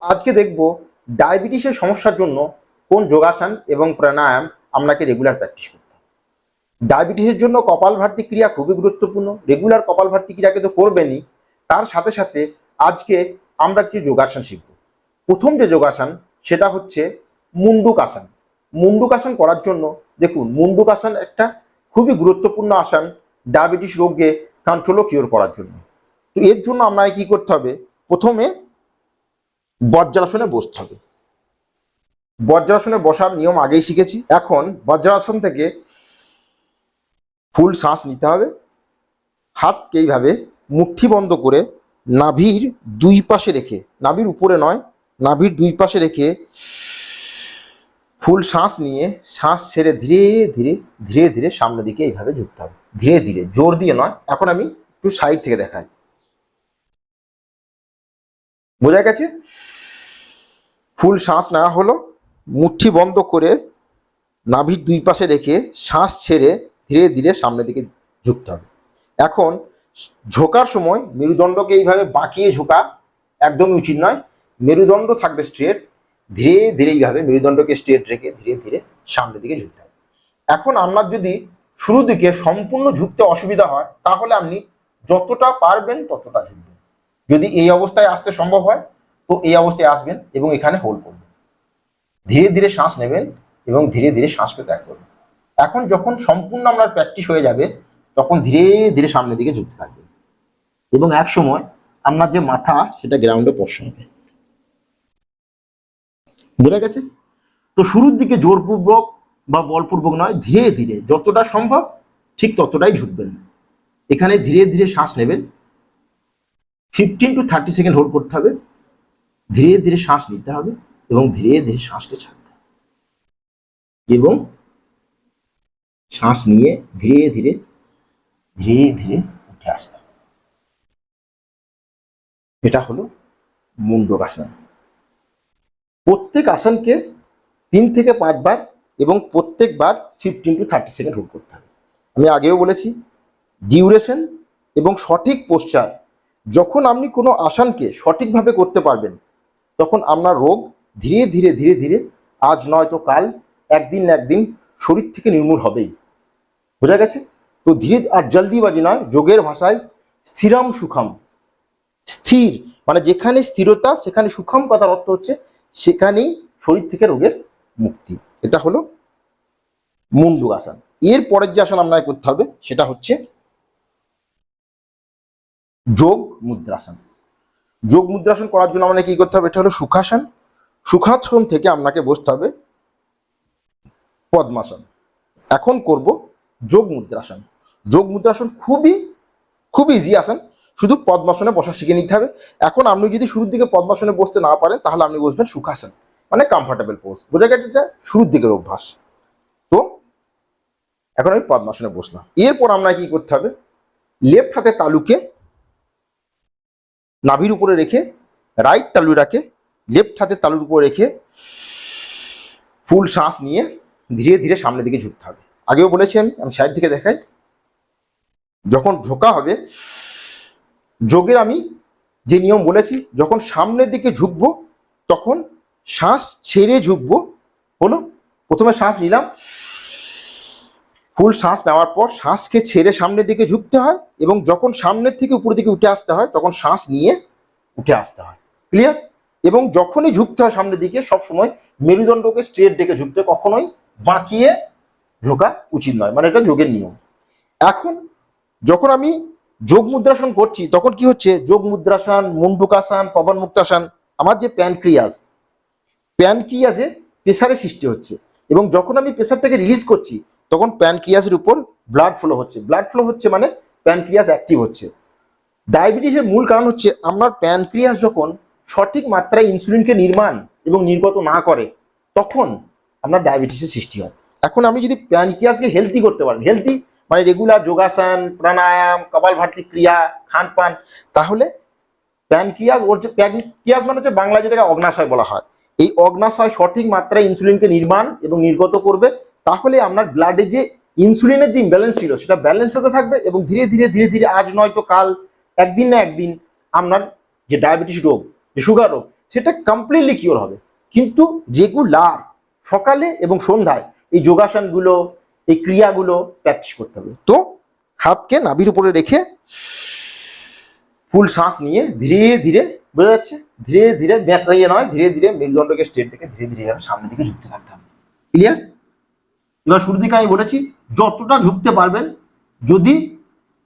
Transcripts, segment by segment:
আজকে দেখব ডায়াবেটিসের সমস্যার জন্য কোন যোগাসন এবং প্রাণায়াম আপনাকে রেগুলার প্র্যাকটিস করতে হবে। ডায়াবেটিসের জন্য কপালভাতি ক্রিয়া খুবই গুরুত্বপূর্ণ। রেগুলার কপালভাতি ক্রিয়াকে তো করবেনই, তার সাথে সাথে আজকে আমরা কিছু যোগাসন শিখব। প্রথম যে যোগাসন সেটা হচ্ছে মুন্ডুকাসন। মুন্ডুকাসন করার জন্য দেখুন, মুন্ডুকাসন একটা খুবই গুরুত্বপূর্ণ আসন ডায়াবেটিস রোগকে কন্ট্রোল ও কিওর করার জন্য। তো এর জন্য আপনাকে কি করতে হবে, প্রথমে বজ্রাসনে বসতে হবে। বজ্রাসনে বসার নিয়ম আগেই শিখেছি। এখন বজ্রাসন থেকে ফুল শ্বাস নিতে হবে। হাতকে এইভাবে মুঠি বন্ধ করে নাভির দুই পাশে রেখে, নাভির উপরে নয়, নাভির দুই পাশে রেখে ফুল শ্বাস নিয়ে শ্বাস ছেড়ে ধীরে ধীরে ধীরে ধীরে সামনের দিকে এইভাবে ঝুঁকতে হবে। ধীরে ধীরে, জোর দিয়ে নয়। এখন আমি একটু সাইড থেকে দেখাই, বোঝা গেছে? ফুল শ্বাস নেওয়া হলো, মুঠি বন্ধ করে নাভির দুই পাশে রেখে শ্বাস ছেড়ে ধীরে ধীরে সামনের দিকে ঝুঁকতে হবে। এখন ঝোঁকার সময় মেরুদণ্ডকে এইভাবে বাঁকিয়ে ঝোঁকা একদমই উচিত নয়। মেরুদণ্ড থাকবে স্ট্রেট। ধীরে ধীরে এইভাবে মেরুদণ্ডকে স্ট্রেট রেখে ধীরে ধীরে সামনের দিকে ঝুঁকতে হবে। এখন আপনার যদি শুরুর দিকে সম্পূর্ণ ঝুঁকতে অসুবিধা হয়, তাহলে আপনি যতটা পারবেন ততটা ঝুঁকবেন। যদি এই অবস্থায় আসতে সম্ভব হয় তো এই অবস্থায় আসবেন এবং এখানে হোল্ড করবেন। ধীরে ধীরে শ্বাস নেবেন এবং ধীরে ধীরে শ্বাসকে ত্যাগ করবেন। এখন যখন সম্পূর্ণ আপনার প্র্যাকটিস হয়ে যাবে, তখন ধীরে ধীরে সামনের দিকে ঝুঁকতে থাকবেন এবং এক সময় আপনার যে মাথা সেটা গ্রাউন্ডে স্পর্শ হবে। বোঝা গেছে? তো শুরুর দিকে জোরপূর্বক বা বলপূর্বক নয়, ধীরে ধীরে যতটা সম্ভব ঠিক ততটাই ঝুঁকবেন। এখানে ধীরে ধীরে শ্বাস নেবেন। 15 to 30 সেকেন্ড হোল্ড করতে হবে। ধীরে ধীরে শ্বাস নিতে হবে এবং ধীরে ধীরে শ্বাসকে ছাড়তে হবে এবং শ্বাস নিয়ে ধীরে ধীরে ধীরে ধীরে উঠে আসতে হবে। এটা হলো মুন্ডকাসন। প্রত্যেক আসনকে 3 থেকে 5 বার এবং প্রত্যেকবার 15 to 30 সেকেন্ড হোল্ড করতে হবে। আমি আগেও বলেছি, ডিউরেশন এবং সঠিক পোশ্চার। যখন আপনি কোনো আসনকে সঠিকভাবে করতে পারবেন, তখন আপনার রোগ ধীরে ধীরে ধীরে ধীরে আজ নয় তো কাল, একদিন না একদিন শরীর থেকে নির্মূল হবেই। বোঝা গেছে? তো ধীরে আর জলদিবাজি নয়, যোগের ভাষায় স্থিরম সুখম। স্থির মানে যেখানে স্থিরতা সেখানে সুখম, কথার অর্থ হচ্ছে সেখানেই শরীর থেকে রোগের মুক্তি। এটা হলো মুন্ডুকাসন। এর পরের যে আসন আপনাকে করতে হবে সেটা হচ্ছে যোগ মুদ্রাসন। যোগ মুদ্রাসন করার জন্য আমাকে কি করতে হবে, এটা হলো সুখাসন। সুখাসন থেকে আপনাকে বসতে হবে পদ্মাসন। এখন করব যোগ মুদ্রাসন। যোগ মুদ্রাসন খুব ইজি আসন, শুধু পদ্মাসনে বসা শিখে নিতে হবে। এখন আপনি যদি শুরুর দিকে পদ্মাসনে বসতে না পারেন, তাহলে আপনি বসবেন সুখাসন, মানে কমফর্টেবল পোজ। বোঝা গেছে? এটা শুরুর দিকের অভ্যাস। তো এখন আমি পদ্মাসনে বসলাম। এরপর আপনাকে কি করতে হবে, লেফট হাতে তালুকে নাভির উপরে রেখে, রাইট তালুটাকে লেফট হাতের তালুর উপরে রেখে ফুল শ্বাস নিয়ে ধীরে ধীরে সামনের দিকে ঝুঁকতে হবে। আগেও বলেছি আমি সাইড থেকে দেখাই। যখন ঝোঁকা হবে, যোগের আমি যে নিয়ম বলেছি, যখন সামনের দিকে ঝুঁকবো তখন শ্বাস ছেড়ে ঝুঁকবো। হলো, প্রথমে শ্বাস নিলাম, ফুল শ্বাস নেওয়ার পর শ্বাসকে ছেড়ে সামনের দিকে ঝুঁকতে হয় এবং যখন সামনের থেকে উপরের দিকে উঠে আসতে হয় তখন শ্বাস নিয়ে উঠে আসতে হয়। ক্লিয়ার? এবং যখনই ঝুঁকতে হয় সামনের দিকে, সবসময় মেরুদণ্ডকে স্ট্রেট ডেকে ঝুঁকতে, কখনোই বাঁকিয়ে ঝোঁকা উচিত নয়, মানে এটা যোগের নিয়ম। এখন যখন আমি যোগ মুদ্রাসন করছি, তখন কি হচ্ছে, যোগ মুদ্রাসন, মুন্ডুকাসন, পবন মুক্তাসন, আমার যে প্যানক্রিয়াসে প্রেসারের সৃষ্টি হচ্ছে এবং যখন আমি প্রেসারটাকে রিলিজ করছি, তখন প্যানক্রিয়াসের উপর ব্লাড ফ্লো হচ্ছে। ব্লাড ফ্লো হচ্ছে মানে প্যানক্রিয়াস অ্যাক্টিভ হচ্ছে। ডায়াবেটিসের মূল কারণ হচ্ছে আপনার প্যানক্রিয়াস যখন সঠিক মাত্রায় ইনসুলিনকে নির্মাণ এবং নির্গত না করে, তখন আপনার ডায়াবেটিসের সৃষ্টি হয়। এখন আপনি যদি প্যানক্রিয়াসকে হেলদি করতে পারেন, হেলদি মানে রেগুলার যোগাসন, প্রাণায়াম, কপালভাতি ক্রিয়া, খানপান, তাহলে প্যানক্রিয়াস, ওর যে প্যানক্রিয়াস মানে হচ্ছে বাংলা যেটাকে অগ্নাশয় বলা হয়, এই অগ্নাশয় সঠিক মাত্রায় ইনসুলিনকে নির্মাণ এবং নির্গত করবে। তাহলে আপনার ব্লাডে যে ইনসুলিনের যে ইমব্যালেন্স ছিল সেটা ব্যালেন্স হতে থাকবে এবং ধীরে ধীরে ধীরে ধীরে আজ নয় তো কাল, একদিন না একদিন আপনার যে ডায়াবেটিস রোগ, যে সুগার রোগ, সেটা কমপ্লিটলি কিওর হবে। কিন্তু রেগুলার সকালে এবং সন্ধ্যায় এই যোগাসনগুলো, এই ক্রিয়াগুলো প্র্যাকটিস করতে হবে। তো হাতকে নাভির উপরে রেখে ফুল শ্বাস নিয়ে ধীরে ধীরে, বোঝা যাচ্ছে, ধীরে ধীরে ব্যাক হয়ে নয়, ধীরে ধীরে মেরুদণ্ডকে স্ট্রেট রেখে ধীরে ধীরে সামনের দিকে ঝুঁকতে থাকতে হবে। ক্লিয়ার? এবার শুরু থেকে আমি বলেছি যতটা ঝুঁকতে পারবেন, যদি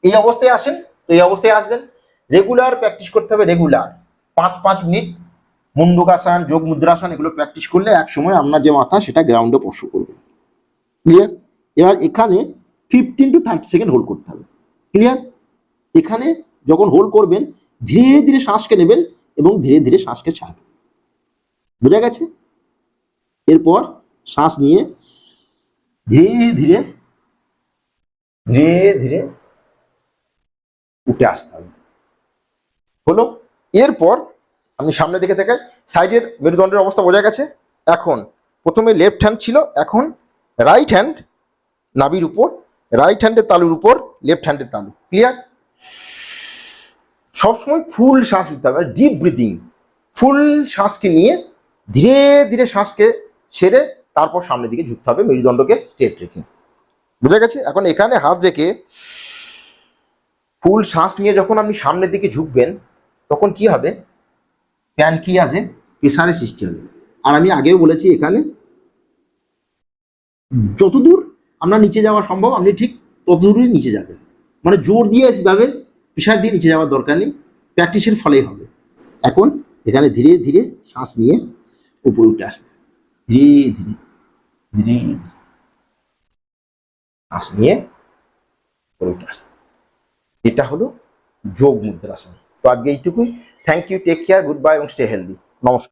এই অবস্থায় আসেন তো এই অবস্থায় আসবেন। রেগুলার প্র্যাকটিস করতে হবে, রেগুলার 5 মিনিট মুন্ডুকাসন, যোগ মুদ্রাসন এগুলো প্র্যাকটিস করলে এক সময় আপনার যে মাথা সেটা গ্রাউন্ডে স্পর্শ করবে। ক্লিয়ার? এবার এখানে 15 to 30 সেকেন্ড হোল্ড করতে হবে। ক্লিয়ার? এখানে যখন হোল্ড করবেন ধীরে ধীরে শ্বাসকে নেবেন এবং ধীরে ধীরে শ্বাসকে ছাড়বেন। বোঝা গেছে? এরপর শ্বাস নিয়ে ধীরে ধীরে ধীরে ধীরে উঠে আসতে হবে। হলো? এরপর আপনি সামনের দিকে থেকে সাইডের মেরুদণ্ডের অবস্থা বোঝা গেছে। এখন প্রথমে লেফট হ্যান্ড ছিল, এখন রাইট হ্যান্ড নাভির উপর, রাইট হ্যান্ডের তালুর উপর লেফট হ্যান্ডের তালু। ক্লিয়ার? সবসময় ফুল শ্বাস নিতে হবে, ডিপ ব্রিদিং। ফুল শ্বাসকে নিয়ে ধীরে ধীরে শ্বাসকে ছেড়ে তারপর সামনের দিকে ঝুঁকতে হবে মেরুদণ্ডকে স্ট্রেট রেখে। বুঝা গেছে? এখন এখানে হাত রেখে ফুল শ্বাস নিয়ে যখন আপনি সামনের দিকে ঝুঁকবেন তখন কি হবে, প্যানক্রিয়াসে প্রেসারের সৃষ্টি হবে। আর আমি আগেও বলেছি এখানে যতদূর আমরা নিচে যাওয়া সম্ভব আপনি ঠিক ততদূরই নিচে যাবেন, মানে জোর দিয়ে এভাবে প্রেসার দিয়ে নিচে যাওয়ার দরকার নেই, প্র্যাকটিসের ফলেই হবে। এখন এখানে ধীরে ধীরে শ্বাস নিয়ে উপরে উঠে আসবে, ধীরে ধীরে ধীরে শ্বাস নিয়ে উপরে উঠে আসবে। এটা হলো যোগ মুদ্রাসন। তো আজকে এইটুকুই। Thank you, take care, good bye এবং স্টে হেলদি। নমস্কার।